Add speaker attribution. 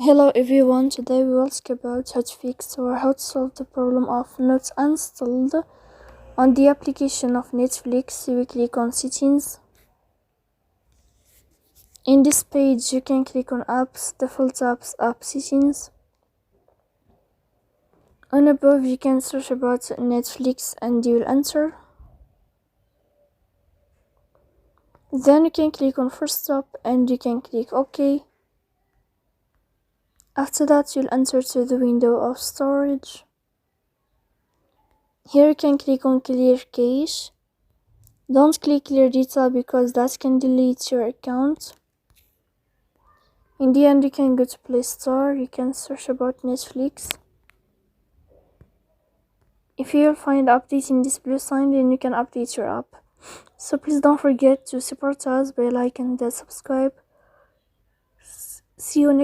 Speaker 1: Hello everyone, today we will speak about how to fix or how to solve the problem of not installed on the application of Netflix. We click on settings. In this page you can click on apps, default apps, app settings. On above you can search about Netflix and you will enter. Then you can click on first stop and you can click OK. After that you'll enter to the window of storage. Here you can click on clear cache. Don't click clear data because that can delete your account. In the end you can go to Play Store, you can search about Netflix. If you will find update in this blue sign, then you can update your app. So please don't forget to support us by like and subscribe. See you next